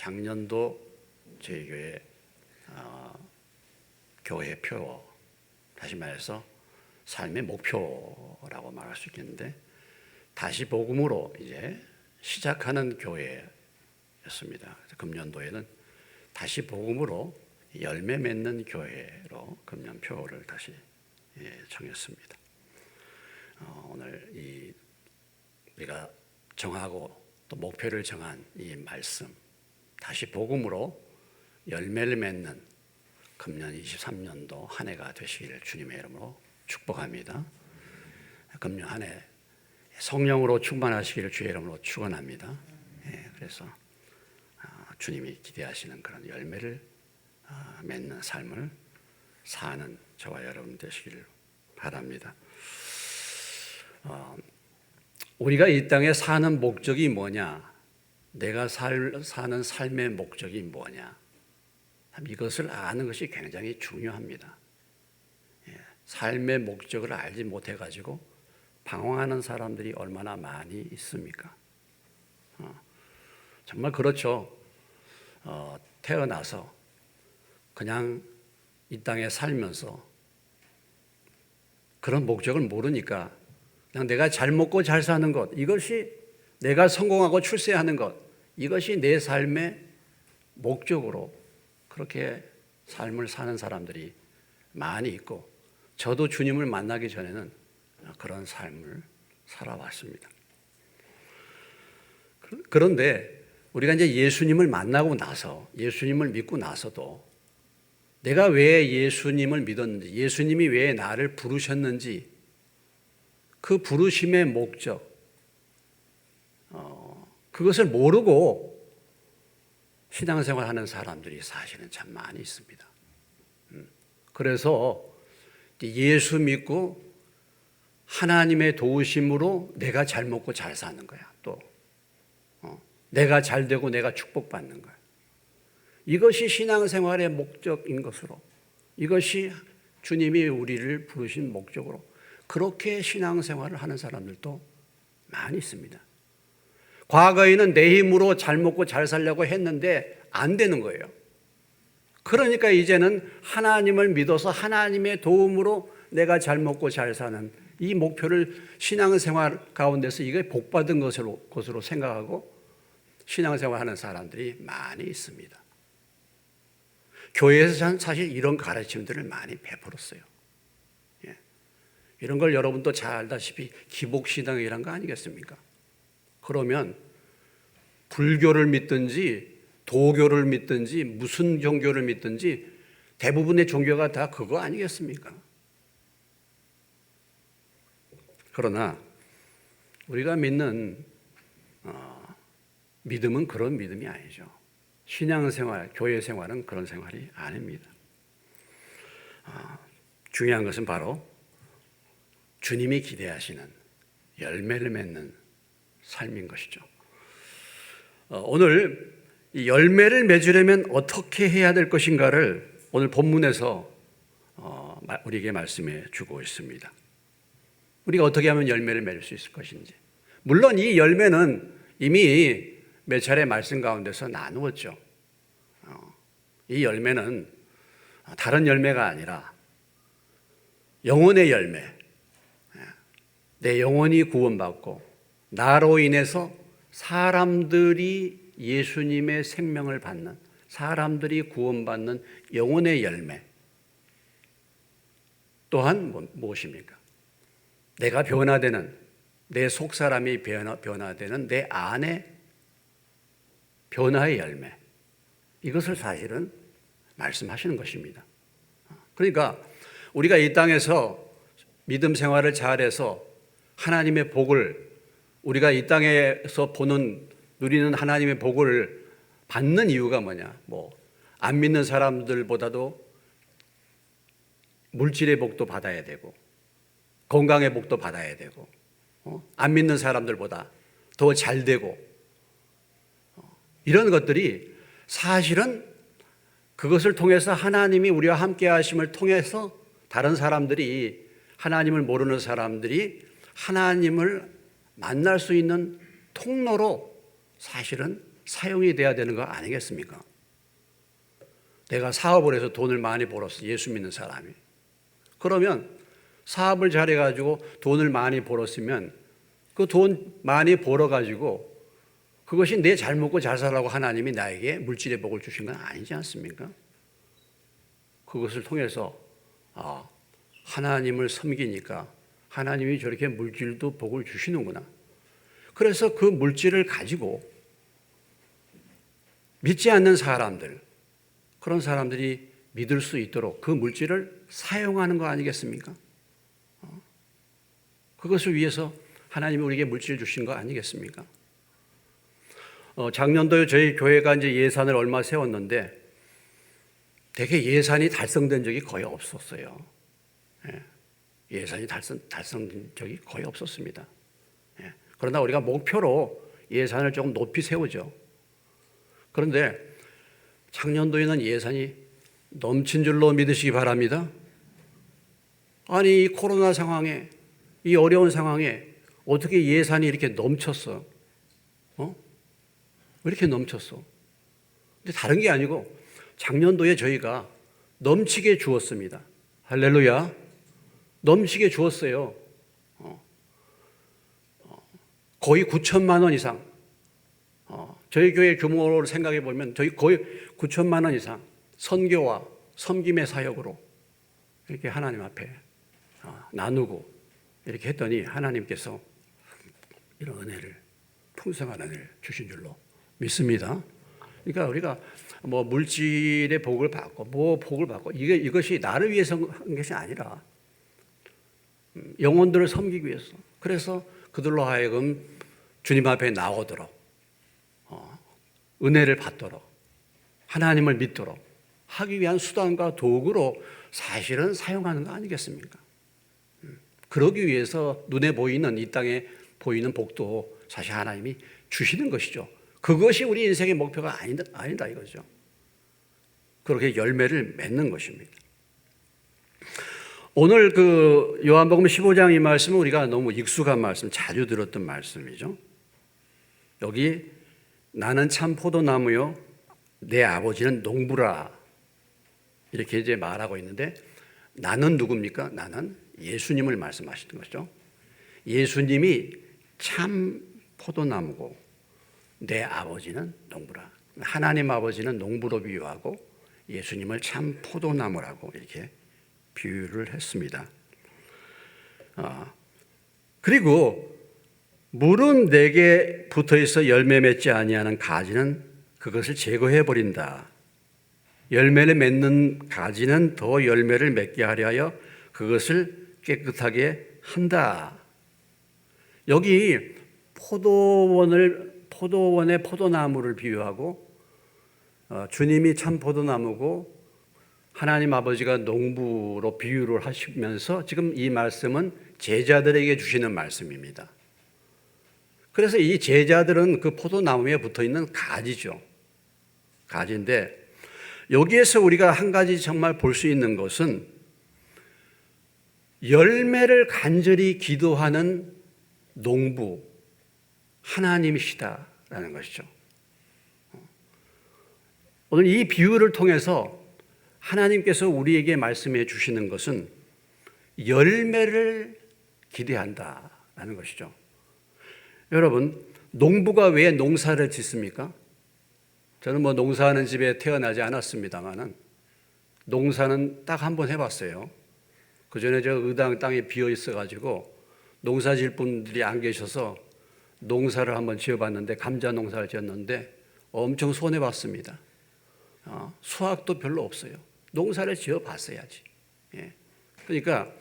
작년도 저희 교회 표, 다시 말해서 삶의 목표라고 말할 수 있겠는데, 다시 복음으로 이제 시작하는 교회였습니다. 금년도에는 다시 복음으로 열매 맺는 교회로 금년표를 다시 정했습니다. 오늘 우리가 정하고 또 목표를 정한 이 말씀, 다시 복음으로 열매를 맺는 금년 23년도 한 해가 되시기를 주님의 이름으로 축복합니다. 금년 한 해 성령으로 충만하시기를 주의 이름으로 축원합니다. 그래서 주님이 기대하시는 그런 열매를 맺는 삶을 사는 저와 여러분 되시기를 바랍니다. 우리가 이 땅에 사는 목적이 뭐냐? 내가 사는 삶의 목적이 뭐냐? 이것을 아는 것이 굉장히 중요합니다. 삶의 목적을 알지 못해가지고 방황하는 사람들이 얼마나 많이 있습니까? 정말 그렇죠. 태어나서 그냥 이 땅에 살면서 그런 목적을 모르니까 그냥 내가 잘 먹고 잘 사는 것, 이것이 내가 성공하고 출세하는 것, 이것이 내 삶의 목적으로 그렇게 삶을 사는 사람들이 많이 있고, 저도 주님을 만나기 전에는 그런 삶을 살아왔습니다. 그런데 우리가 이제 예수님을 만나고 나서, 예수님을 믿고 나서도 내가 왜 예수님을 믿었는지, 예수님이 왜 나를 부르셨는지, 그 부르심의 목적, 그것을 모르고 신앙생활 하는 사람들이 사실은 참 많이 있습니다. 그래서 예수 믿고 하나님의 도우심으로 내가 잘 먹고 잘 사는 거야. 또 내가 잘 되고 내가 축복받는 거야. 이것이 신앙생활의 목적인 것으로, 이것이 주님이 우리를 부르신 목적으로 그렇게 신앙생활을 하는 사람들도 많이 있습니다. 과거에는 내 힘으로 잘 먹고 잘 살려고 했는데 안 되는 거예요. 그러니까 이제는 하나님을 믿어서 하나님의 도움으로 내가 잘 먹고 잘 사는 이 목표를 신앙생활 가운데서 이게 복받은 것으로 생각하고 신앙생활하는 사람들이 많이 있습니다. 교회에서 사실 이런 가르침들을 많이 베풀었어요. 이런 걸 여러분도 잘 알다시피 기복신앙이란 거 아니겠습니까? 그러면 불교를 믿든지 도교를 믿든지 무슨 종교를 믿든지 대부분의 종교가 다 그거 아니겠습니까? 그러나 우리가 믿는 믿음은 그런 믿음이 아니죠. 신앙생활, 교회생활은 그런 생활이 아닙니다. 중요한 것은 바로 주님이 기대하시는 열매를 맺는 삶인 것이죠. 오늘 이 열매를 맺으려면 어떻게 해야 될 것인가를 오늘 본문에서 우리에게 말씀해 주고 있습니다. 우리가 어떻게 하면 열매를 맺을 수 있을 것인지. 물론 이 열매는 이미 몇 차례 말씀 가운데서 나누었죠. 이 열매는 다른 열매가 아니라 영혼의 열매. 내 영혼이 구원받고 나로 인해서 사람들이 예수님의 생명을 받는, 사람들이 구원받는 영혼의 열매. 또한 무엇입니까? 내가 변화되는, 내 속사람이 변화되는 내 안의 변화의 열매. 이것을 사실은 말씀하시는 것입니다. 그러니까 우리가 이 땅에서 믿음 생활을 잘해서 하나님의 복을, 우리가 이 땅에서 누리는 하나님의 복을 받는 이유가 뭐냐? 안 믿는 사람들보다도 물질의 복도 받아야 되고, 건강의 복도 받아야 되고, 안 믿는 사람들보다 더 잘 되고, 이런 것들이 사실은 그것을 통해서 하나님이 우리와 함께 하심을 통해서 다른 사람들이, 하나님을 모르는 사람들이 하나님을 만날 수 있는 통로로 사실은 사용이 돼야 되는 거 아니겠습니까? 내가 사업을 해서 돈을 많이 벌었어. 예수 믿는 사람이. 그러면 사업을 잘해가지고 돈을 많이 벌었으면 그 돈 많이 벌어가지고 그것이 내 잘 먹고 잘 살라고 하나님이 나에게 물질의 복을 주신 건 아니지 않습니까? 그것을 통해서 하나님을 섬기니까 하나님이 저렇게 물질도 복을 주시는구나. 그래서 그 물질을 가지고 믿지 않는 사람들, 그런 사람들이 믿을 수 있도록 그 물질을 사용하는 거 아니겠습니까? 그것을 위해서 하나님이 우리에게 물질을 주신 거 아니겠습니까? 작년도에 저희 교회가 이제 예산을 얼마 세웠는데 되게 예산이 달성된 적이 거의 없었어요. 예산이 달성된 적이 거의 없었습니다. 그러나 우리가 목표로 예산을 조금 높이 세우죠. 그런데 작년도에는 예산이 넘친 줄로 믿으시기 바랍니다. 아니, 이 코로나 상황에, 이 어려운 상황에 어떻게 예산이 이렇게 넘쳤어? 왜 이렇게 넘쳤어? 근데 다른 게 아니고 작년도에 저희가 넘치게 주었습니다. 할렐루야. 넘치게 주었어요. 거의 9천만 원 이상. 저희 교회 규모를 생각해 보면 저희 거의 9천만 원 이상 선교와 섬김의 사역으로 이렇게 하나님 앞에 나누고 이렇게 했더니 하나님께서 이런 은혜를, 풍성한 은혜를 주신 줄로 믿습니다. 그러니까 우리가 뭐 물질의 복을 받고 뭐 복을 받고 이것이 나를 위해서 한 것이 아니라 영혼들을 섬기기 위해서, 그래서 그들로 하여금 주님 앞에 나오도록 은혜를 받도록 하나님을 믿도록 하기 위한 수단과 도구로 사실은 사용하는 거 아니겠습니까? 그러기 위해서 눈에 보이는, 이 땅에 보이는 복도 사실 하나님이 주시는 것이죠. 그것이 우리 인생의 목표가 아니다 이거죠. 그렇게 열매를 맺는 것입니다. 오늘 그 요한복음 15장 이 말씀은 우리가 너무 익숙한 말씀, 자주 들었던 말씀이죠. 여기 나는 참 포도나무요 내 아버지는 농부라 이렇게 이제 말하고 있는데, 나는 누굽니까? 나는 예수님을 말씀하시는 것이죠. 예수님이 참 포도나무고 내 아버지는 농부라. 하나님 아버지는 농부로 비유하고 예수님을 참 포도나무라고 이렇게 비유를 했습니다. 그리고 물은 내게 붙어있어 열매 맺지 아니하는 가지는 그것을 제거해 버린다. 열매를 맺는 가지는 더 열매를 맺게 하려 그것을 깨끗하게 한다. 여기 포도원의 포도나무를 비유하고 주님이 참 포도나무고 하나님 아버지가 농부로 비유를 하시면서 지금 이 말씀은 제자들에게 주시는 말씀입니다. 그래서 이 제자들은 그 포도나무에 붙어있는 가지죠. 가지인데 여기에서 우리가 한 가지 정말 볼 수 있는 것은 열매를 간절히 기도하는 농부 하나님이시다라는 것이죠. 오늘 이 비유를 통해서 하나님께서 우리에게 말씀해 주시는 것은 열매를 기대한다라는 것이죠. 여러분, 농부가 왜 농사를 짓습니까? 저는 뭐 농사하는 집에 태어나지 않았습니다만은 농사는 딱 한 번 해봤어요. 그 전에 저 의당 땅이 비어 있어가지고 농사 질 분들이 안 계셔서 농사를 한번 지어봤는데, 감자 농사를 지었는데 엄청 손해봤습니다. 수확도 별로 없어요. 농사를 지어봤어야지. 그러니까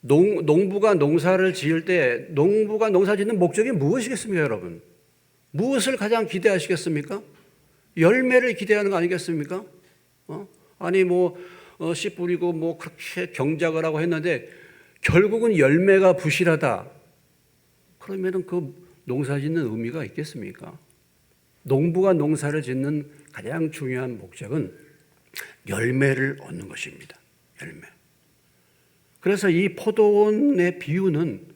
농부가 농사를 지을 때 농부가 농사 짓는 목적이 무엇이겠습니까, 여러분? 무엇을 가장 기대하시겠습니까? 열매를 기대하는 거 아니겠습니까? 아니 씨 뿌리고 그렇게 경작을 하고 했는데 결국은 열매가 부실하다. 그러면은 그 농사 짓는 의미가 있겠습니까? 농부가 농사를 짓는 가장 중요한 목적은 열매를 얻는 것입니다. 열매. 그래서 이 포도원의 비유는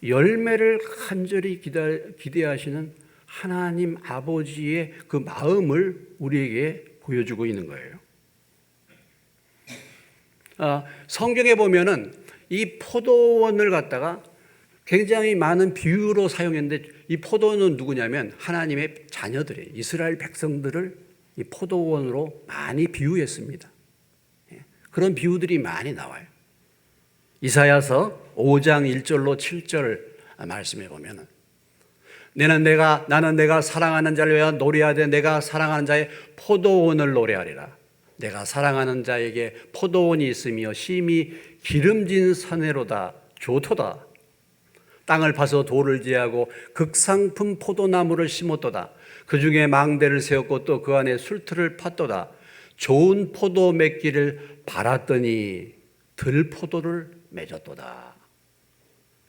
열매를 간절히 기대하시는 하나님 아버지의 그 마음을 우리에게 보여주고 있는 거예요. 성경에 보면은 이 포도원을 갖다가 굉장히 많은 비유로 사용했는데, 이 포도원은 누구냐면 하나님의 자녀들이에요. 이스라엘 백성들을 이 포도원으로 많이 비유했습니다. 그런 비유들이 많이 나와요. 이사야서 5장 1절로 7절 말씀해 보면은, 나는 내가 사랑하는 자를 위하여 노래하되 내가 사랑하는 자의 포도원을 노래하리라. 내가 사랑하는 자에게 포도원이 있으며 심히 기름진 산회로다. 좋도다. 땅을 파서 돌을 제하고 극상품 포도나무를 심었도다. 그 중에 망대를 세웠고 또 그 안에 술틀을 팠도다. 좋은 포도 맺기를 바랐더니 들포도를 맺었도다.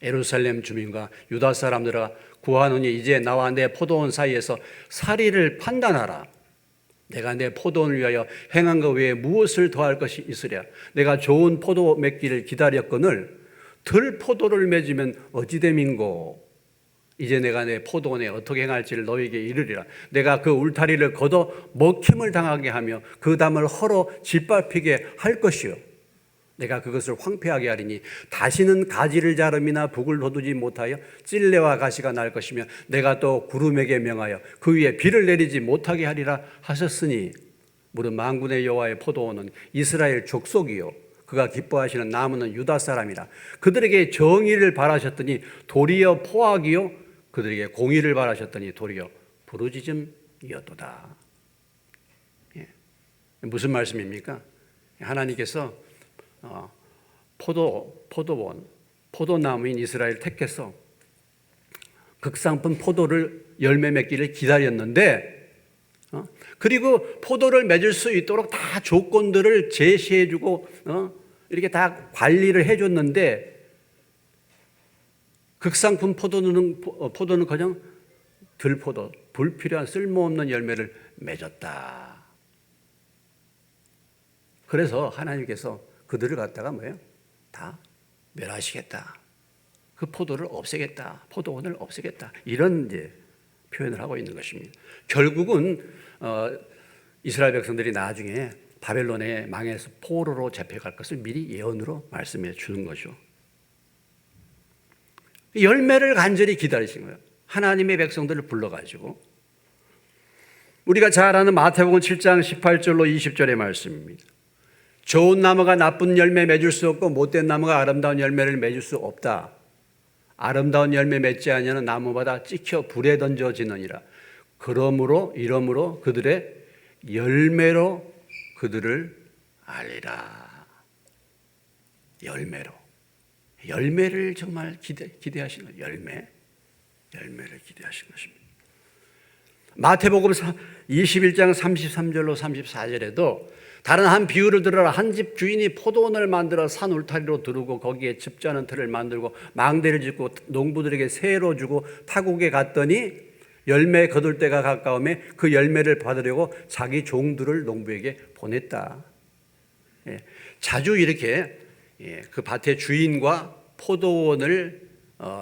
예루살렘 주민과 유다 사람들아, 구하노니 이제 나와 내 포도원 사이에서 사리를 판단하라. 내가 내 포도원을 위하여 행한 것 외에 무엇을 더할 것이 있으랴. 내가 좋은 포도 맺기를 기다렸거늘 들포도를 맺으면 어찌 됨인고. 이제 내가 내 포도원에 어떻게 행할지를 너에게 이르리라. 내가 그 울타리를 걷어 먹힘을 당하게 하며 그 담을 헐어 짓밟히게 할 것이요. 내가 그것을 황폐하게 하리니 다시는 가지를 자름이나 북을 돋우지 못하여 찔레와 가시가 날 것이며 내가 또 구름에게 명하여 그 위에 비를 내리지 못하게 하리라 하셨으니, 무릇 만군의 여호와의 포도원은 이스라엘 족속이요 그가 기뻐하시는 나무는 유다 사람이라. 그들에게 정의를 바라셨더니 도리어 포악이요 그들에게 공의를 바라셨더니 도리어 부르짖음이었도다. 무슨 말씀입니까? 하나님께서 포도원, 포도나무인 이스라엘 택해서 극상품 포도를 열매 맺기를 기다렸는데, 그리고 포도를 맺을 수 있도록 다 조건들을 제시해주고 이렇게 다 관리를 해줬는데, 극상품 포도는 그냥 들포도, 불필요한 쓸모없는 열매를 맺었다. 그래서 하나님께서 그들을 갖다가 다 멸하시겠다. 그 포도를 없애겠다. 포도원을 없애겠다. 이런 이제 표현을 하고 있는 것입니다. 결국은 이스라엘 백성들이 나중에 바벨론에 망해서 포로로 잡혀갈 것을 미리 예언으로 말씀해 주는 거죠. 열매를 간절히 기다리신 거예요. 하나님의 백성들을 불러가지고. 우리가 잘 아는 마태복음 7장 18절로 20절의 말씀입니다. 좋은 나무가 나쁜 열매 맺을 수 없고 못된 나무가 아름다운 열매를 맺을 수 없다. 아름다운 열매 맺지 아니하는 나무마다 찍혀 불에 던져지느니라. 이러므로 그들의 열매로 그들을 알리라. 열매를 정말 기대하시는 거예요. 열매를 기대하시는 것입니다. 마태복음 21장 33절로 34절에도 다른 한 비유를 들어라. 한 집 주인이 포도원을 만들어 산 울타리로 두르고 거기에 즙자는 틀을 만들고 망대를 짓고 농부들에게 세로 주고 타국에 갔더니 열매 거둘 때가 가까우매 그 열매를 받으려고 자기 종들을 농부에게 보냈다. 자주 이렇게 그 밭의 주인과 포도원을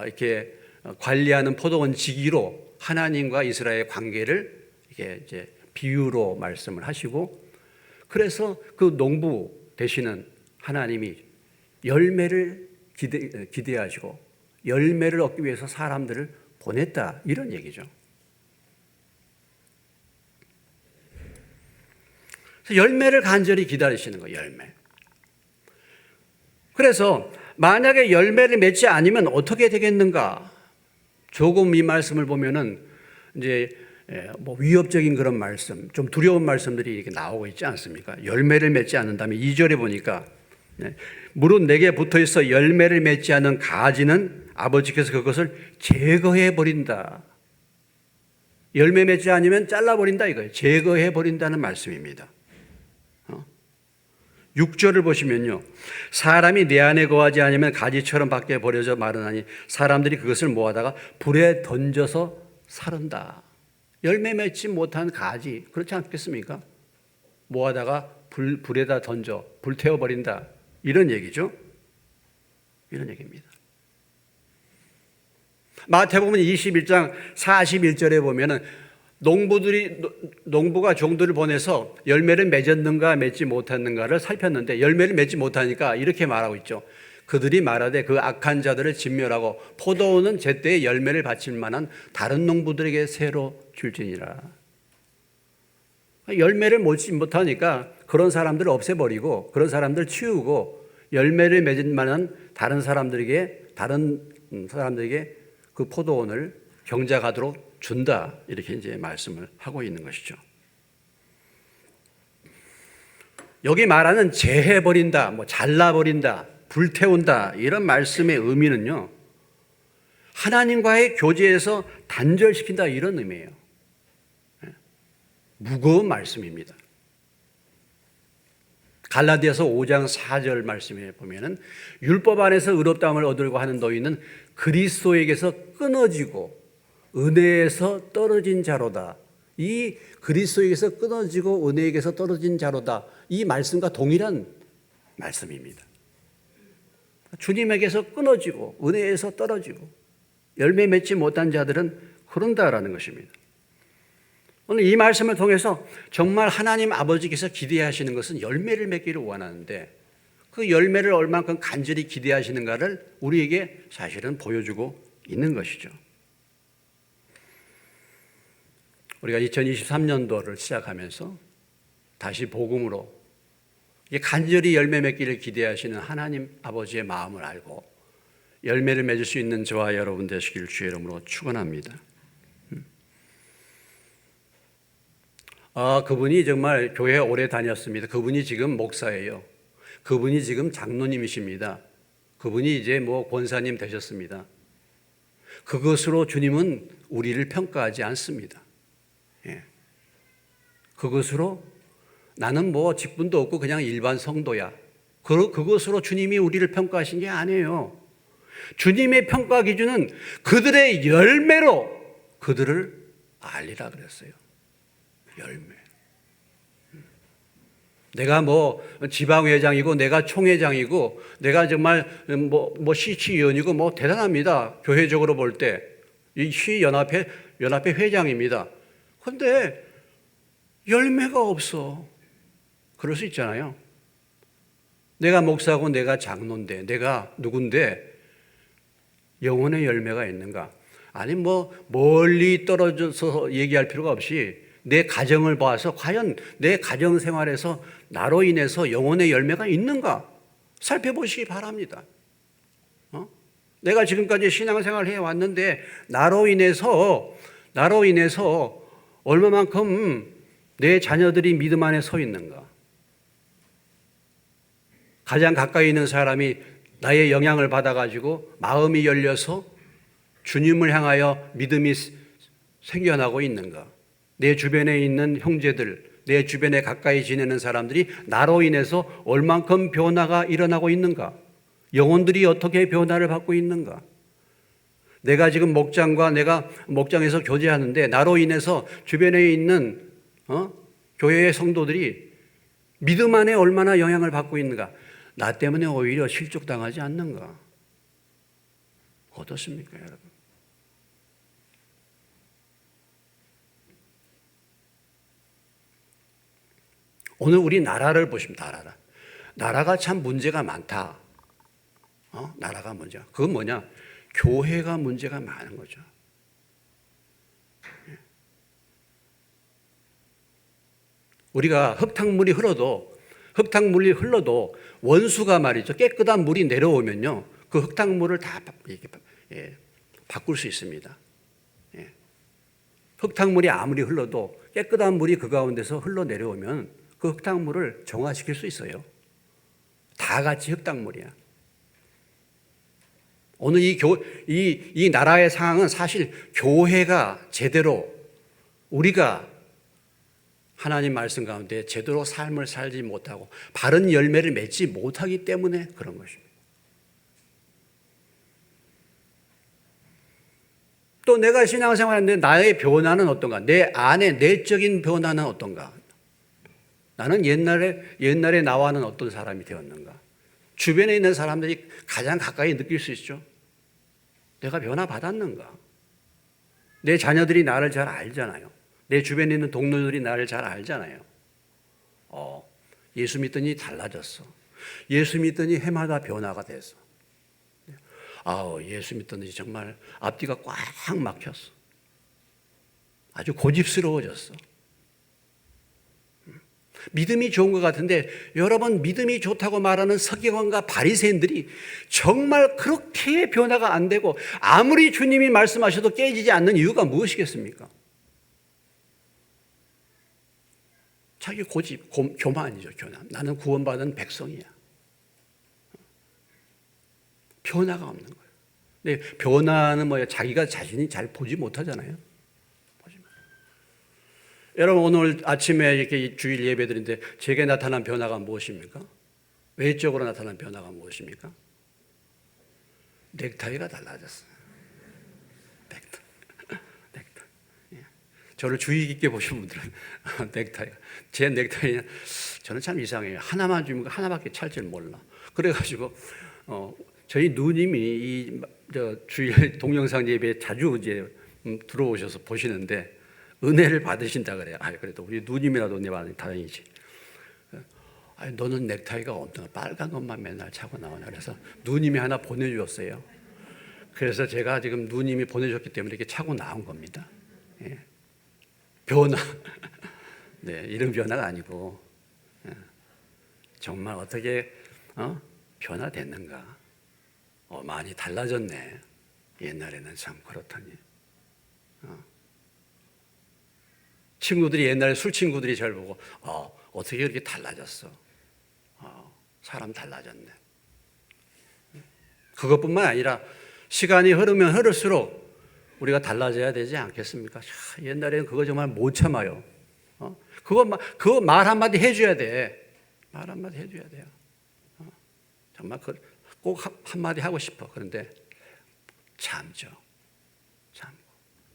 이렇게 관리하는 포도원 지기로 하나님과 이스라엘의 관계를 이렇게 이제 비유로 말씀을 하시고, 그래서 그 농부 되시는 하나님이 열매를 기대하시고 열매를 얻기 위해서 사람들을 보냈다, 이런 얘기죠. 그래서 열매를 간절히 기다리시는 거예요. 열매. 그래서 만약에 열매를 맺지 않으면 어떻게 되겠는가? 조금 이 말씀을 보면은 이제 위협적인 그런 말씀, 좀 두려운 말씀들이 이렇게 나오고 있지 않습니까? 열매를 맺지 않는다면 2절에 보니까 무릇 내게 붙어있어 열매를 맺지 않은 가지는 아버지께서 그것을 제거해 버린다. 열매 맺지 않으면 잘라버린다 이거예요. 제거해 버린다는 말씀입니다. 6절을 보시면요, 사람이 내 안에 거하지 않으면 가지처럼 밖에 버려져 마르나니 사람들이 그것을 모아다가 불에 던져서 사른다. 열매 맺지 못한 가지, 그렇지 않겠습니까? 모아다가 불에다 던져 불태워버린다, 이런 얘기죠. 이런 얘기입니다. 마태복음 21장 41절에 보면은 농부가 종들을 보내서 열매를 맺었는가 맺지 못했는가를 살폈는데 열매를 맺지 못하니까 이렇게 말하고 있죠. 그들이 말하되 그 악한 자들을 진멸하고 포도원은 제때에 열매를 바칠 만한 다른 농부들에게 새로 줄지니라. 열매를 맺지 못하니까 그런 사람들을 없애버리고 그런 사람들을 치우고 열매를 맺을 만한 다른 사람들에게 그 포도원을 경작하도록 준다. 이렇게 이제 말씀을 하고 있는 것이죠. 여기 말하는 재해버린다, 잘라버린다, 불태운다 이런 말씀의 의미는요, 하나님과의 교제에서 단절시킨다 이런 의미예요. 무거운 말씀입니다. 갈라디아서 5장 4절 말씀에 보면은 율법 안에서 의롭다함을 얻으려고 하는 너희는 그리스도에게서 끊어지고 은혜에서 떨어진 자로다. 이 그리스도에게서 끊어지고 은혜에게서 떨어진 자로다. 이 말씀과 동일한 말씀입니다. 주님에게서 끊어지고 은혜에서 떨어지고 열매 맺지 못한 자들은 그런다라는 것입니다. 오늘 이 말씀을 통해서 정말 하나님 아버지께서 기대하시는 것은 열매를 맺기를 원하는데 그 열매를 얼만큼 간절히 기대하시는가를 우리에게 사실은 보여주고 있는 것이죠. 우리가 2023년도를 시작하면서 다시 복음으로 간절히 열매 맺기를 기대하시는 하나님 아버지의 마음을 알고 열매를 맺을 수 있는 저와 여러분 되시길 주의 이름으로 축원합니다. 그분이 정말 교회 오래 다녔습니다. 그분이 지금 목사예요. 그분이 지금 장로님이십니다. 그분이 이제 권사님 되셨습니다. 그것으로 주님은 우리를 평가하지 않습니다. 그것으로 나는 직분도 없고 그냥 일반 성도야. 그것으로 주님이 우리를 평가하신 게 아니에요. 주님의 평가 기준은 그들의 열매로 그들을 알리라 그랬어요. 열매. 내가 지방회장이고 내가 총회장이고 내가 정말 시치위원이고 대단합니다. 교회적으로 볼 때 이 시연합회 회장입니다. 그런데 열매가 없어. 그럴 수 있잖아요. 내가 목사고 내가 장로인데 내가 누군데 영혼의 열매가 있는가? 아니 멀리 떨어져서 얘기할 필요가 없이 내 가정을 봐서 과연 내 가정 생활에서 나로 인해서 영혼의 열매가 있는가 살펴보시기 바랍니다. 내가 지금까지 신앙생활을 해왔는데 나로 인해서 얼마만큼 내 자녀들이 믿음 안에 서 있는가? 가장 가까이 있는 사람이 나의 영향을 받아가지고 마음이 열려서 주님을 향하여 믿음이 생겨나고 있는가? 내 주변에 있는 형제들, 내 주변에 가까이 지내는 사람들이 나로 인해서 얼만큼 변화가 일어나고 있는가? 영혼들이 어떻게 변화를 받고 있는가? 내가 지금 내가 목장에서 교제하는데 나로 인해서 주변에 있는 교회의 성도들이 믿음 안에 얼마나 영향을 받고 있는가? 나 때문에 오히려 실족당하지 않는가? 어떻습니까, 여러분? 오늘 우리 나라를 보시면 나라가 참 문제가 많다. 나라가 문제가. 그건 뭐냐? 교회가 문제가 많은 거죠. 우리가 흙탕물이 흘러도 원수가 말이죠. 깨끗한 물이 내려오면요. 그 흙탕물을 다 바꿀 수 있습니다. 흙탕물이 아무리 흘러도 깨끗한 물이 그 가운데서 흘러내려오면 그 흙탕물을 정화시킬 수 있어요. 다 같이 흙탕물이야. 오늘 이 나라의 상황은 사실 교회가 제대로 우리가 하나님 말씀 가운데 제대로 삶을 살지 못하고 바른 열매를 맺지 못하기 때문에 그런 것입니다. 또 내가 신앙생활하는데 나의 변화는 어떤가? 내 안에 내적인 변화는 어떤가? 나는 옛날에 나와는 어떤 사람이 되었는가? 주변에 있는 사람들이 가장 가까이 느낄 수 있죠. 내가 변화받았는가? 내 자녀들이 나를 잘 알잖아요. 내 주변에 있는 동료들이 나를 잘 알잖아요. 예수 믿더니 달라졌어. 예수 믿더니 해마다 변화가 됐어. 예수 믿더니 정말 앞뒤가 꽉 막혔어. 아주 고집스러워졌어. 믿음이 좋은 것 같은데 여러분, 믿음이 좋다고 말하는 서기관과 바리새인들이 정말 그렇게 변화가 안 되고 아무리 주님이 말씀하셔도 깨지지 않는 이유가 무엇이겠습니까? 자기 고집, 교만이죠. 교만. 나는 구원받은 백성이야. 변화가 없는 거예요. 근데 변화는 뭐예요? 자기가 자신이 잘 보지 못하잖아요. 여러분, 오늘 아침에 이렇게 주일 예배 드리는데 제게 나타난 변화가 무엇입니까? 외적으로 나타난 변화가 무엇입니까? 넥타이가 달라졌어요. 넥타이. 저를 주의 깊게 보신 분들은 넥타이가, 제 넥타이는 저는 참 이상해요. 하나만 주면 하나밖에 찰 줄 몰라. 그래가지고 저희 누님이 주일 동영상 예배에 자주 이제 들어오셔서 보시는데 은혜를 받으신다 그래요. 그래도 우리 누님이라도 내 마음이 다행이지. 너는 넥타이가 어떤 빨간 것만 맨날 차고 나오냐. 그래서 누님이 하나 보내주었어요. 그래서 제가 지금 누님이 보내줬기 때문에 이렇게 차고 나온 겁니다. 예. 변화. 네, 이런 변화가 아니고 정말 어떻게 변화됐는가. 많이 달라졌네. 옛날에는 참 그렇더니. 친구들이 옛날에 술 친구들이 저를 보고 어떻게 이렇게 달라졌어? 사람 달라졌네. 그것뿐만 아니라 시간이 흐르면 흐를수록 우리가 달라져야 되지 않겠습니까? 옛날에는 그거 정말 못 참아요. 그거 말 한마디 해줘야 돼. 말 한마디 해줘야 돼요. 정말 꼭 한마디 하고 싶어. 그런데 참죠. 참고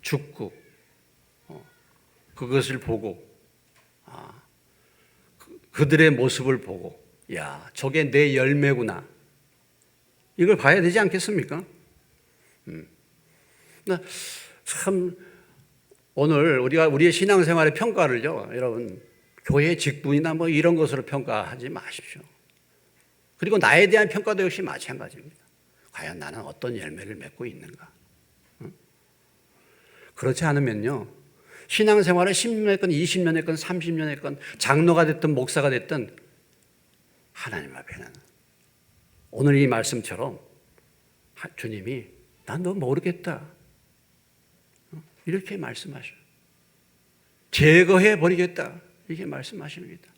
죽고 그것을 보고 그들의 모습을 보고 저게 내 열매구나. 이걸 봐야 되지 않겠습니까? 참 오늘 우리가 우리의 신앙생활의 평가를요, 여러분 교회 직분이나 뭐 이런 것으로 평가하지 마십시오. 그리고 나에 대한 평가도 역시 마찬가지입니다. 과연 나는 어떤 열매를 맺고 있는가? 그렇지 않으면요, 신앙생활을 10년 했건 20년 했건 30년 했건 장로가 됐든 목사가 됐든 하나님 앞에는 오늘 이 말씀처럼 주님이 난 너 모르겠다 이렇게 말씀하셔요. 제거해 버리겠다 이렇게 말씀하십니다.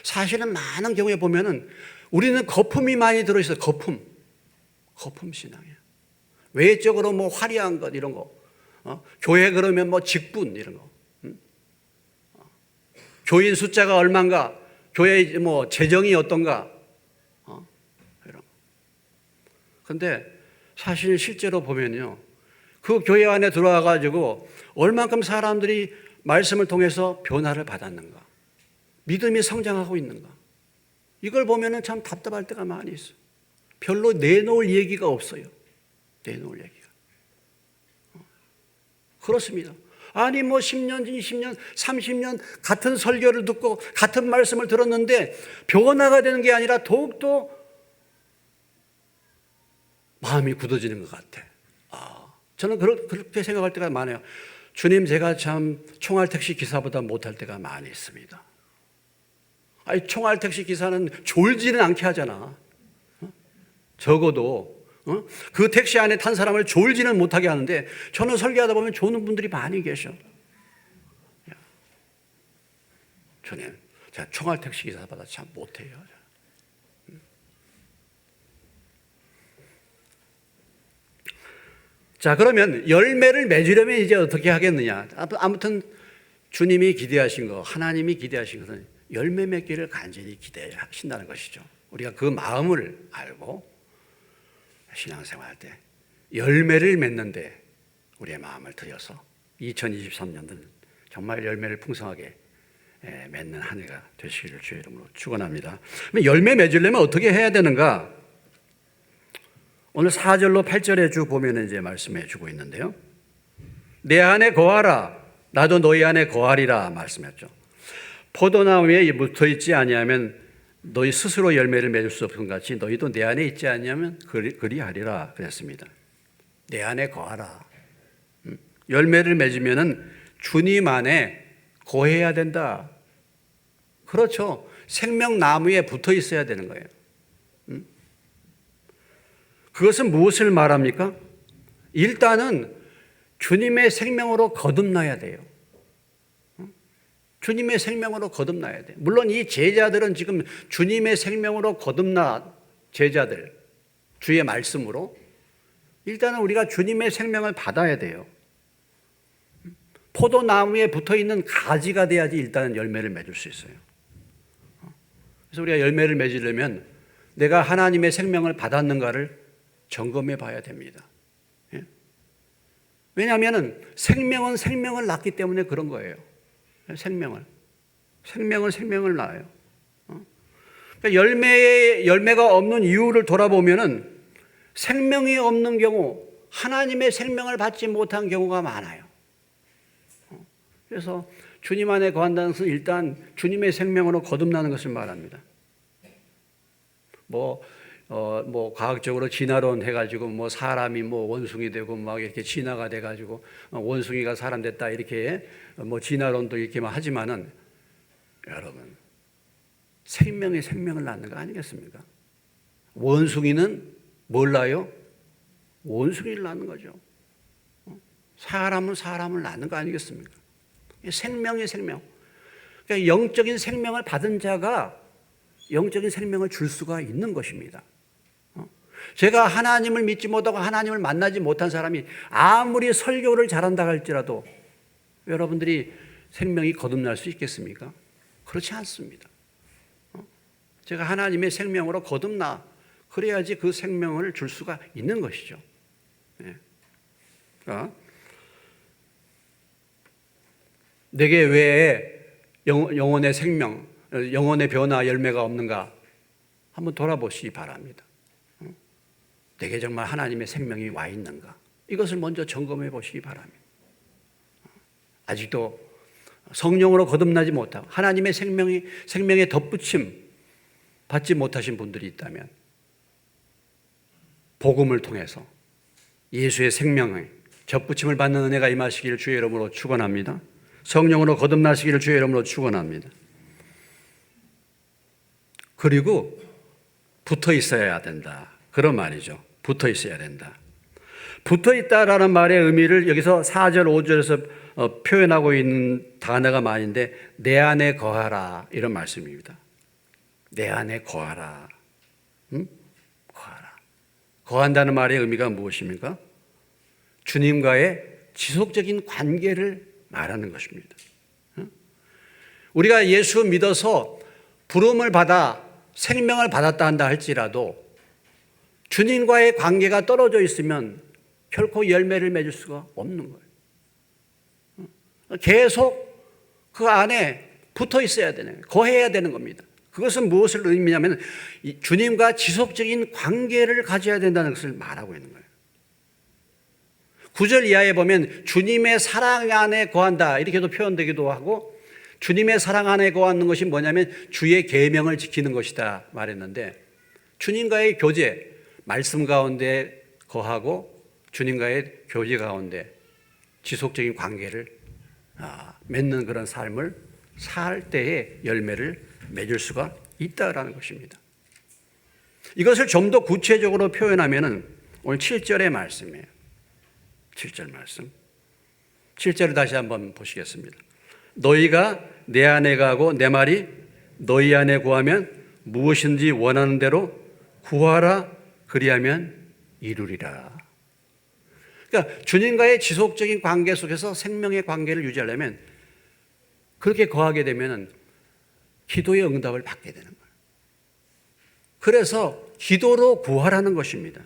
사실은 많은 경우에 보면은 우리는 거품이 많이 들어있어요. 거품 신앙이에요. 외적으로 뭐 화려한 것 이런 거, 교회 그러면 뭐 직분 이런 거, 교인 숫자가 얼마인가, 교회 뭐 재정이 어떤가, 이런 거. 근데 사실 실제로 보면요, 그 교회 안에 들어와 가지고 얼만큼 사람들이 말씀을 통해서 변화를 받았는가, 믿음이 성장하고 있는가, 이걸 보면은 참 답답할 때가 많이 있어요. 별로 내놓을 얘기가 없어요. 내놓을 얘기가. 그렇습니다. 아니 뭐 10년, 20년, 30년 같은 설교를 듣고 같은 말씀을 들었는데 변화가 되는 게 아니라 더욱더 마음이 굳어지는 것 같아. 저는 그렇게 생각할 때가 많아요. 주님, 제가 참 총알택시 기사보다 못할 때가 많이 있습니다. 아니, 총알택시 기사는 졸지는 않게 하잖아. 적어도 그 택시 안에 탄 사람을 졸지는 못하게 하는데 저는 설교하다 보면 조는 분들이 많이 계셔. 주님, 제가 총알택시 기사보다 참 못해요. 자, 그러면 열매를 맺으려면 이제 어떻게 하겠느냐. 아무튼 주님이 기대하신 거, 하나님이 기대하신 것은 열매 맺기를 간절히 기대하신다는 것이죠. 우리가 그 마음을 알고 신앙생활 할 때 열매를 맺는데 우리의 마음을 들여서 2023년도는 정말 열매를 풍성하게 맺는 한 해가 되시기를 주의 이름으로 축원합니다. 열매 맺으려면 어떻게 해야 되는가? 오늘 4절로 8절에 쭉 보면 이제 말씀해 주고 있는데요. 내 안에 거하라. 나도 너희 안에 거하리라 말씀했죠. 포도나무에 붙어 있지 아니하면 너희 스스로 열매를 맺을 수 없은 같이 너희도 내 안에 있지 아니하면 그리하리라 그랬습니다. 내 안에 거하라. 열매를 맺으면은 주님 안에 거해야 된다. 그렇죠. 생명나무에 붙어 있어야 되는 거예요. 그것은 무엇을 말합니까? 일단은 주님의 생명으로 거듭나야 돼요. 주님의 생명으로 거듭나야 돼요. 물론 이 제자들은 지금 주님의 생명으로 거듭나 제자들, 주의 말씀으로 일단은 우리가 주님의 생명을 받아야 돼요. 포도나무에 붙어있는 가지가 돼야지 일단은 열매를 맺을 수 있어요. 그래서 우리가 열매를 맺으려면 내가 하나님의 생명을 받았는가를 점검해 봐야 됩니다. 왜냐하면 생명은 생명을 낳기 때문에 그런 거예요. 생명을 낳아요. 그러니까 열매가 없는 이유를 돌아보면은 생명이 없는 경우, 하나님의 생명을 받지 못한 경우가 많아요. 그래서 주님 안에 거한다는 것은 일단 주님의 생명으로 거듭나는 것을 말합니다. 과학적으로 진화론 해가지고 사람이 원숭이 되고 이렇게 진화가 돼가지고 원숭이가 사람 됐다 이렇게 진화론도 이렇게 하지만은 여러분 생명이 생명을 낳는 거 아니겠습니까? 원숭이는 뭘 낳아요? 원숭이를 낳는 거죠. 사람은 사람을 낳는 거 아니겠습니까? 생명이 생명. 그러니까 영적인 생명을 받은 자가 영적인 생명을 줄 수가 있는 것입니다. 제가 하나님을 믿지 못하고 하나님을 만나지 못한 사람이 아무리 설교를 잘한다 할지라도 여러분들이 생명이 거듭날 수 있겠습니까? 그렇지 않습니다. 제가 하나님의 생명으로 거듭나 그래야지 그 생명을 줄 수가 있는 것이죠. 내게 왜 영혼의 생명, 영혼의 변화 열매가 없는가 한번 돌아보시기 바랍니다. 내게 정말 하나님의 생명이 와 있는가 이것을 먼저 점검해 보시기 바랍니다. 아직도 성령으로 거듭나지 못하고 하나님의 생명의 덧붙임 받지 못하신 분들이 있다면 복음을 통해서 예수의 생명의 덧붙임을 받는 은혜가 임하시기를 주의 이름으로 축원합니다. 성령으로 거듭나시기를 주의 이름으로 축원합니다. 그리고 붙어 있어야 된다. 그런 말이죠. 붙어 있어야 된다. 붙어 있다라는 말의 의미를 여기서 4절, 5절에서 표현하고 있는 단어가 많은데 내 안에 거하라 이런 말씀입니다. 내 안에 거하라. 거하라. 거한다는 말의 의미가 무엇입니까? 주님과의 지속적인 관계를 말하는 것입니다. 우리가 예수 믿어서 부름을 받아 생명을 받았다 한다 할지라도 주님과의 관계가 떨어져 있으면 결코 열매를 맺을 수가 없는 거예요. 계속 그 안에 붙어 있어야 되는 거예요. 거해야 되는 겁니다. 그것은 무엇을 의미하면 주님과 지속적인 관계를 가져야 된다는 것을 말하고 있는 거예요. 9절 이하에 보면 주님의 사랑 안에 거한다 이렇게도 표현되기도 하고 주님의 사랑 안에 거하는 것이 뭐냐면 주의 계명을 지키는 것이다 말했는데 주님과의 교제, 말씀 가운데 거하고 주님과의 교제 가운데 지속적인 관계를 맺는 그런 삶을 살 때에 열매를 맺을 수가 있다라는 것입니다. 이것을 좀 더 구체적으로 표현하면은 오늘 7절의 말씀이에요. 7절 말씀. 7절을 다시 한번 보시겠습니다. 너희가 내 안에 가고 내 말이 너희 안에 구하면 무엇인지 원하는 대로 구하라 그리하면 이루리라. 그러니까 주님과의 지속적인 관계 속에서 생명의 관계를 유지하려면 그렇게 거하게 되면 기도의 응답을 받게 되는 거예요. 그래서 기도로 구하라는 것입니다.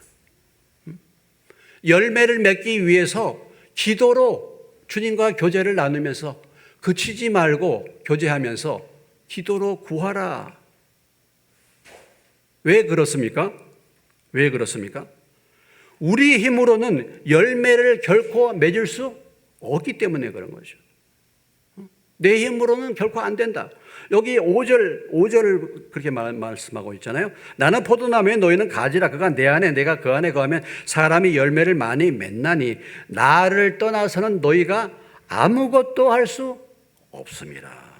열매를 맺기 위해서 기도로 주님과 교제를 나누면서 그치지 말고 교제하면서 기도로 구하라. 왜 그렇습니까? 왜 그렇습니까? 우리 힘으로는 열매를 결코 맺을 수 없기 때문에 그런 거죠. 내 힘으로는 결코 안 된다. 여기 5절을 그렇게 말씀하고 있잖아요. 나는 포도나무에 너희는 가지라. 그가 내 안에 내가 그 안에 거하면 사람이 열매를 많이 맺나니 나를 떠나서는 너희가 아무것도 할 수 없습니다.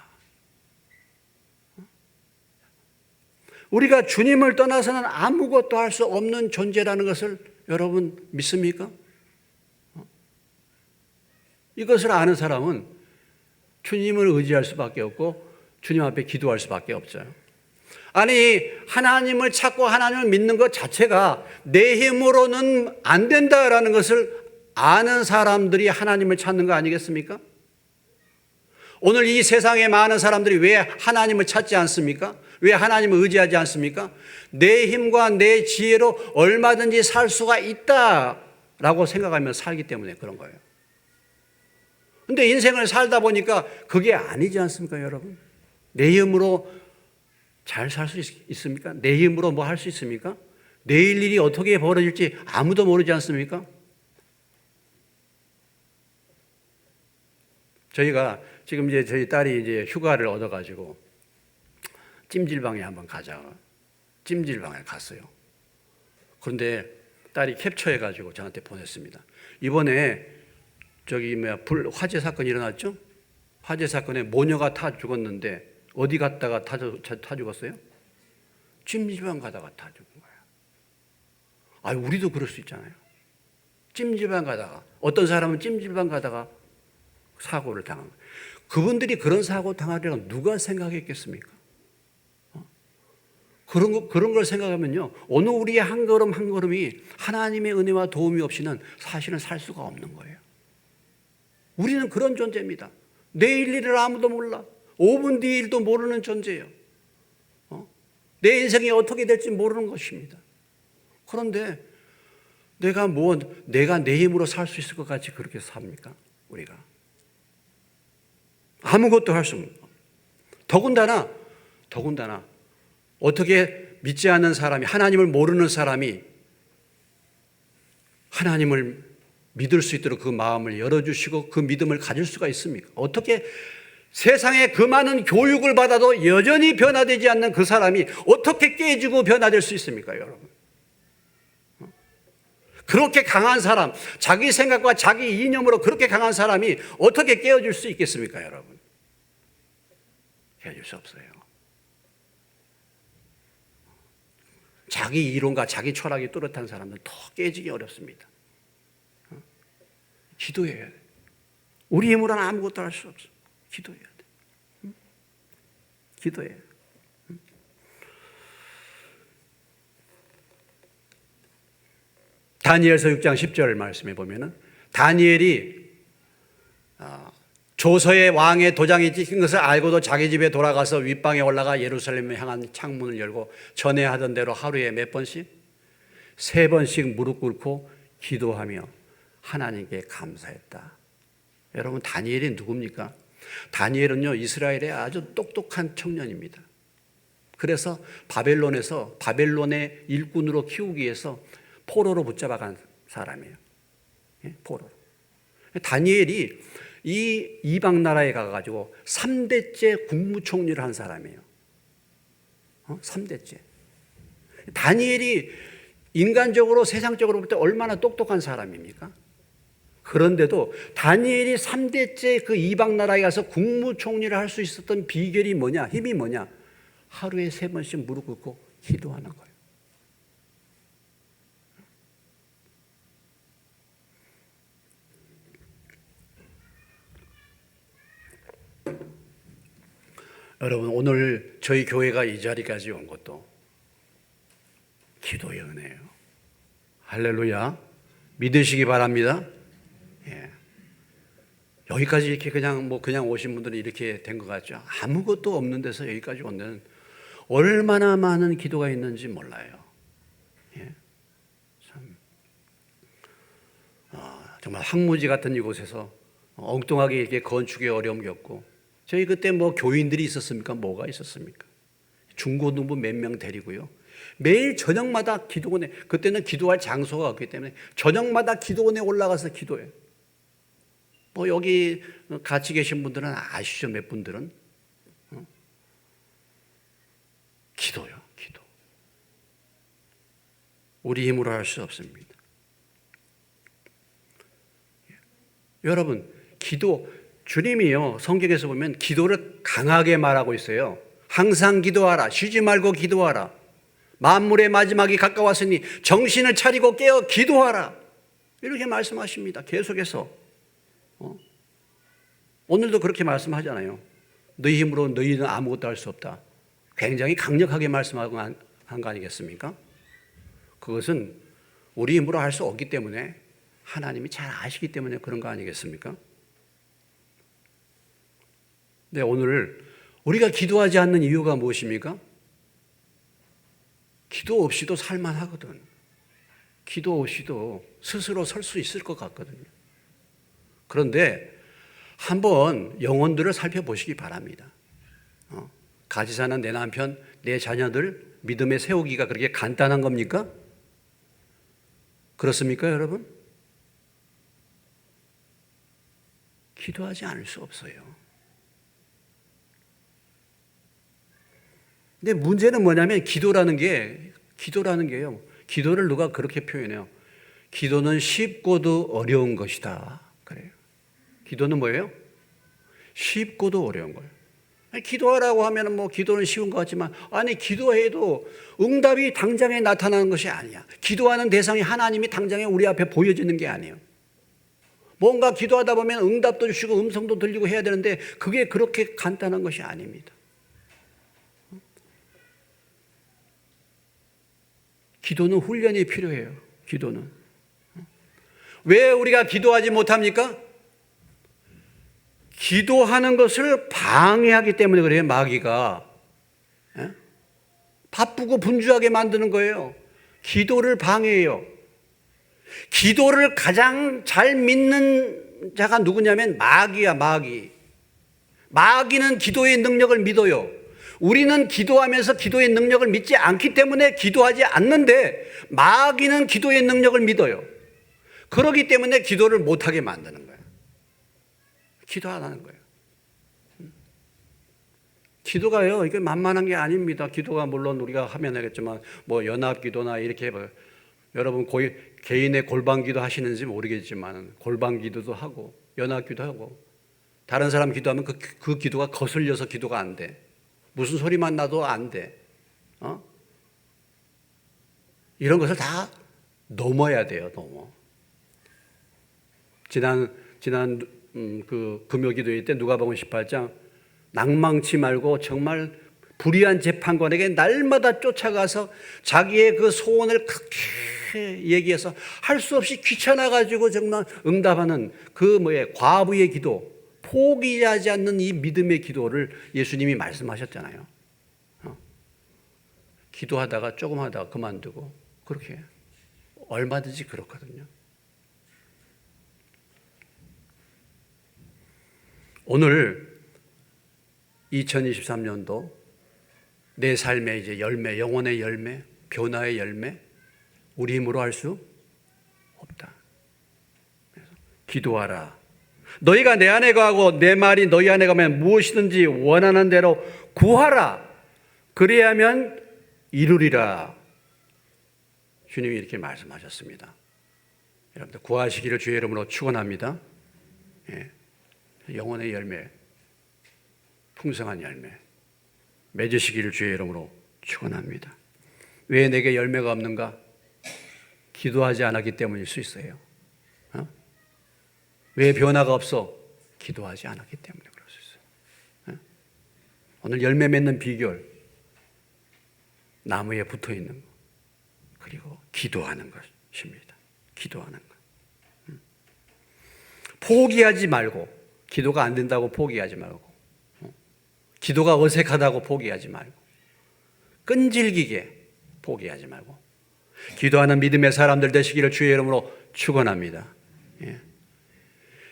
우리가 주님을 떠나서는 아무것도 할 수 없는 존재라는 것을 여러분 믿습니까? 이것을 아는 사람은 주님을 의지할 수밖에 없고 주님 앞에 기도할 수밖에 없죠. 아니, 하나님을 찾고 하나님을 믿는 것 자체가 내 힘으로는 안 된다라는 것을 아는 사람들이 하나님을 찾는 거 아니겠습니까? 오늘 이 세상에 많은 사람들이 왜 하나님을 찾지 않습니까? 왜 하나님을 의지하지 않습니까? 내 힘과 내 지혜로 얼마든지 살 수가 있다라고 생각하며 살기 때문에 그런 거예요. 근데 인생을 살다 보니까 그게 아니지 않습니까, 여러분? 내 힘으로 잘 살 수 있습니까? 내 힘으로 뭐 할 수 있습니까? 내일 일이 어떻게 벌어질지 아무도 모르지 않습니까? 저희가 지금 이제 저희 딸이 이제 휴가를 얻어가지고 찜질방에 한번 가자. 찜질방에 갔어요. 그런데 딸이 캡처해가지고 저한테 보냈습니다. 이번에 화재 사건이 일어났죠? 화재 사건에 모녀가 타 죽었는데 어디 갔다가 타 죽었어요? 찜질방 가다가 타 죽은 거예요. 우리도 그럴 수 있잖아요. 찜질방 가다가 어떤 사람은 찜질방 가다가 사고를 당한 거예요. 그분들이 그런 사고 당하리라고 누가 생각했겠습니까? 그런 걸 생각하면요, 어느 우리의 한 걸음 한 걸음이 하나님의 은혜와 도움이 없이는 사실은 살 수가 없는 거예요. 우리는 그런 존재입니다. 내일 일을 아무도 몰라. 5분 뒤 일도 모르는 존재예요. 내 인생이 어떻게 될지 모르는 것입니다. 그런데 내가 내 힘으로 살 수 있을 것 같이 그렇게 삽니까? 우리가 아무것도 할 수 없는 거. 더군다나 어떻게 믿지 않는 사람이, 하나님을 모르는 사람이 하나님을 믿을 수 있도록 그 마음을 열어주시고 그 믿음을 가질 수가 있습니까? 어떻게 세상에 그 많은 교육을 받아도 여전히 변화되지 않는 그 사람이 어떻게 깨지고 변화될 수 있습니까, 여러분? 그렇게 강한 사람, 자기 생각과 자기 이념으로 그렇게 강한 사람이 어떻게 깨어질 수 있겠습니까, 여러분? 깨어질 수 없어요. 자기 이론과 자기 철학이 뚜렷한 사람은 더 깨지기 어렵습니다. 기도해야 돼. 우리 힘으로는 아무것도 할 수 없어. 기도해야 돼. 기도해야 돼. 다니엘서 6장 10절 말씀해 보면은 다니엘이 조서의 왕의 도장이 찍힌 것을 알고도 자기 집에 돌아가서 윗방에 올라가 예루살렘을 향한 창문을 열고 전에 하던 대로 하루에 몇 번씩? 3번씩 무릎 꿇고 기도하며 하나님께 감사했다. 여러분, 다니엘이 누굽니까? 다니엘은요, 이스라엘의 아주 똑똑한 청년입니다. 그래서 바벨론의 일꾼으로 키우기 위해서 포로로 붙잡아간 사람이에요. 포로. 다니엘이 이 이방 나라에 가가지고 3대째 국무총리를 한 사람이에요. 3대째. 다니엘이 인간적으로 세상적으로 볼 때 얼마나 똑똑한 사람입니까? 그런데도 다니엘이 3대째 그 이방 나라에 가서 국무총리를 할 수 있었던 비결이 뭐냐? 힘이 뭐냐? 하루에 3번씩 무릎 꿇고 기도하는 거예요. 여러분, 오늘 저희 교회가 이 자리까지 온 것도 기도의 은혜예요. 할렐루야. 믿으시기 바랍니다. 예. 여기까지 이렇게 그냥 오신 분들은 이렇게 된 것 같죠. 아무것도 없는 데서 여기까지 온 데는 얼마나 많은 기도가 있는지 몰라요. 예. 참, 정말 황무지 같은 이곳에서 엉뚱하게 이렇게 건축에 어려움 겪고, 저희 그때 교인들이 있었습니까? 뭐가 있었습니까? 중고등부 몇 명 데리고요, 매일 저녁마다 기도원에, 그때는 기도할 장소가 없기 때문에 저녁마다 기도원에 올라가서 기도해요. 뭐 여기 같이 계신 분들은 아시죠? 몇 분들은 기도요, 기도. 우리 힘으로 할 수 없습니다. 여러분, 기도, 주님이요, 성경에서 보면 기도를 강하게 말하고 있어요. 항상 기도하라. 쉬지 말고 기도하라. 만물의 마지막이 가까웠으니 정신을 차리고 깨어 기도하라. 이렇게 말씀하십니다. 계속해서. 오늘도 그렇게 말씀하잖아요. 너희 힘으로 너희는 아무것도 할 수 없다. 굉장히 강력하게 말씀하고 한 거 아니겠습니까? 그것은 우리 힘으로 할 수 없기 때문에 하나님이 잘 아시기 때문에 그런 거 아니겠습니까? 네, 오늘 우리가 기도하지 않는 이유가 무엇입니까? 기도 없이도 살만하거든. 기도 없이도 스스로 설 수 있을 것 같거든요. 그런데 한번 영혼들을 살펴보시기 바랍니다. 같이 사는 내 남편, 내 자녀들 믿음에 세우기가 그렇게 간단한 겁니까? 그렇습니까, 여러분? 기도하지 않을 수 없어요. 근데 문제는 뭐냐면 기도라는 게요. 기도를 누가 그렇게 표현해요. 기도는 쉽고도 어려운 것이다. 그래요. 기도는 뭐예요? 쉽고도 어려운 거예요. 기도하라고 하면 뭐 기도는 쉬운 것 같지만, 아니, 기도해도 응답이 당장에 나타나는 것이 아니야. 기도하는 대상이 하나님이 당장에 우리 앞에 보여지는 게 아니에요. 뭔가 기도하다 보면 응답도 주시고 음성도 들리고 해야 되는데 그게 그렇게 간단한 것이 아닙니다. 기도는 훈련이 필요해요. 기도는. 왜 우리가 기도하지 못합니까? 기도하는 것을 방해하기 때문에 그래요. 마귀가. 바쁘고 분주하게 만드는 거예요. 기도를 방해해요. 기도를 가장 잘 믿는 자가 누구냐면 마귀야, 마귀. 마귀는 기도의 능력을 믿어요. 우리는 기도하면서 기도의 능력을 믿지 않기 때문에 기도하지 않는데 마귀는 기도의 능력을 믿어요. 그렇기 때문에 기도를 못하게 만드는 거예요. 기도 안 하는 거예요. 기도가요, 이게 만만한 게 아닙니다. 기도가 물론 우리가 하면 하겠지만 뭐 연합기도나 이렇게 해봐요. 여러분 거의 개인의 골방기도 하시는지 모르겠지만 골방기도도 하고 연합기도 하고 다른 사람 기도하면 그 기도가 거슬려서 기도가 안 돼. 무슨 소리만 나도 안 돼. 이런 것을 다 넘어야 돼요. 넘어. 지난 그 금요기도회 때 누가복음 18장 낭망치 말고 정말 불의한 재판관에게 날마다 쫓아가서 자기의 그 소원을 크게 얘기해서 할 수 없이 귀찮아가지고 정말 응답하는 그 과부의 기도, 포기하지 않는 이 믿음의 기도를 예수님이 말씀하셨잖아요. 기도하다가 조금 하다가 그만두고 그렇게 얼마든지 그렇거든요. 오늘 2023년도 내 삶의 이제 열매, 영혼의 열매, 변화의 열매, 우리 힘으로 할 수 없다. 그래서 기도하라. 너희가 내 안에 거하고 내 말이 너희 안에 가면 무엇이든지 원하는 대로 구하라. 그래야면 이루리라. 주님이 이렇게 말씀하셨습니다. 여러분들 구하시기를 주의 이름으로 축원합니다. 예. 영혼의 열매, 풍성한 열매 맺으시기를 주의 이름으로 축원합니다. 왜 내게 열매가 없는가? 기도하지 않았기 때문일 수 있어요. 왜 변화가 없어? 기도하지 않았기 때문에 그럴 수 있어요. 오늘 열매 맺는 비결, 나무에 붙어 있는 것, 그리고 기도하는 것입니다. 기도하는 것. 포기하지 말고, 기도가 안 된다고 포기하지 말고, 기도가 어색하다고 포기하지 말고, 끈질기게 포기하지 말고, 기도하는 믿음의 사람들 되시기를 주의 이름으로 축원합니다. 예.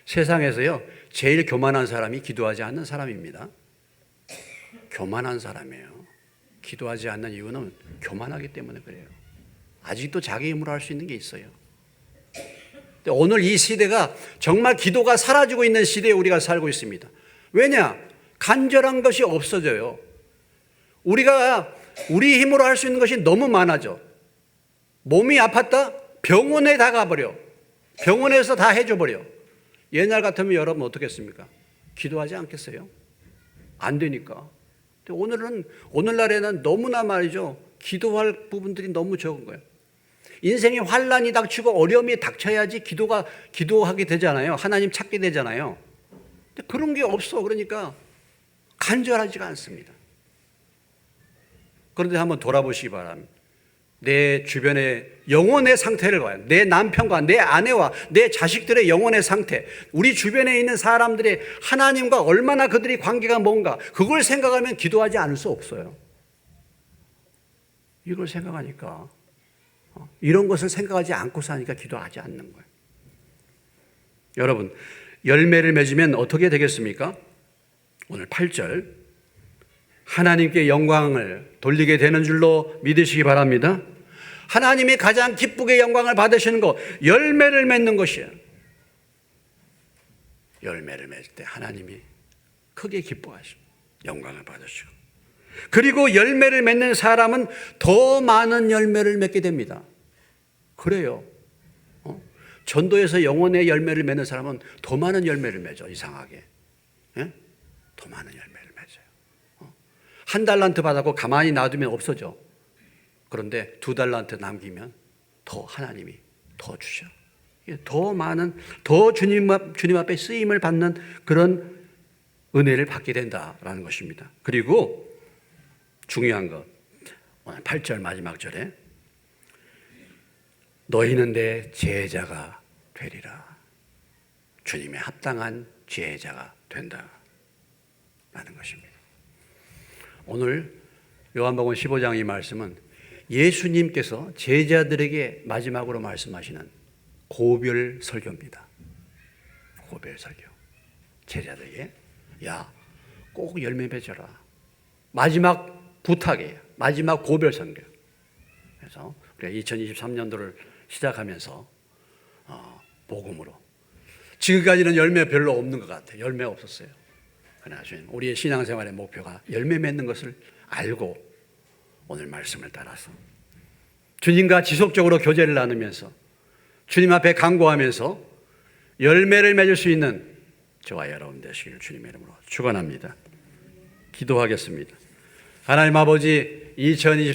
세상에서요, 제일 교만한 사람이 기도하지 않는 사람입니다. 교만한 사람이에요. 기도하지 않는 이유는 교만하기 때문에 그래요. 아직도 자기 힘으로 할 수 있는 게 있어요. 오늘 이 시대가 정말 기도가 사라지고 있는 시대에 우리가 살고 있습니다. 왜냐? 간절한 것이 없어져요. 우리가 우리 힘으로 할 수 있는 것이 너무 많아져. 몸이 아팠다? 병원에 다 가버려. 병원에서 다 해줘버려. 옛날 같으면 여러분 어떻겠습니까? 기도하지 않겠어요? 안 되니까. 오늘날에는 너무나 말이죠. 기도할 부분들이 너무 적은 거예요. 인생에 환란이 닥치고 어려움이 닥쳐야지 기도하게 되잖아요. 하나님 찾게 되잖아요. 근데 그런 게 없어. 그러니까 간절하지가 않습니다. 그런데 한번 돌아보시기 바랍니다. 내 주변의 영혼의 상태를 봐요. 내 남편과 내 아내와 내 자식들의 영혼의 상태, 우리 주변에 있는 사람들의 하나님과 얼마나 그들이 관계가 뭔가, 그걸 생각하면 기도하지 않을 수 없어요. 이걸 생각하니까, 이런 것을 생각하지 않고 사니까 기도하지 않는 거예요. 여러분, 열매를 맺으면 어떻게 되겠습니까? 오늘 8절, 하나님께 영광을 돌리게 되는 줄로 믿으시기 바랍니다. 하나님이 가장 기쁘게 영광을 받으시는 것, 열매를 맺는 것이에요. 열매를 맺을 때 하나님이 크게 기뻐하시고 영광을 받으시고, 그리고 열매를 맺는 사람은 더 많은 열매를 맺게 됩니다. 그래요. 전도에서 영혼의 열매를 맺는 사람은 더 많은 열매를 맺어. 이상하게. 예? 더 많은 열매를 맺어요. 한 달란트 받았고 가만히 놔두면 없어져. 그런데 2달란트 남기면 더 하나님이 더 주셔. 더 많은, 더 주님 앞에 쓰임을 받는 그런 은혜를 받게 된다라는 것입니다. 그리고 중요한 것, 오늘 8절 마지막 절에 너희는 내 제자가 되리라. 주님의 합당한 제자가 된다라는 것입니다. 오늘 요한복음 15장 이 말씀은 예수님께서 제자들에게 마지막으로 말씀하시는 고별 설교입니다. 고별 설교. 제자들에게 야, 꼭 열매 맺어라. 마지막 부탁이에요. 마지막 고별 설교. 그래서 우리가 2023년도를 시작하면서 복음으로, 지금까지는 열매 별로 없는 것 같아요. 열매 없었어요. 그러나 우리의 신앙생활의 목표가 열매 맺는 것을 알고 오늘 말씀을 따라서 주님과 지속적으로 교제를 나누면서 주님 앞에 간구하면서 열매를 맺을 수 있는 저와 여러분 되시기를 주님의 이름으로 축원합니다. 기도하겠습니다. 하나님 아버지, 2023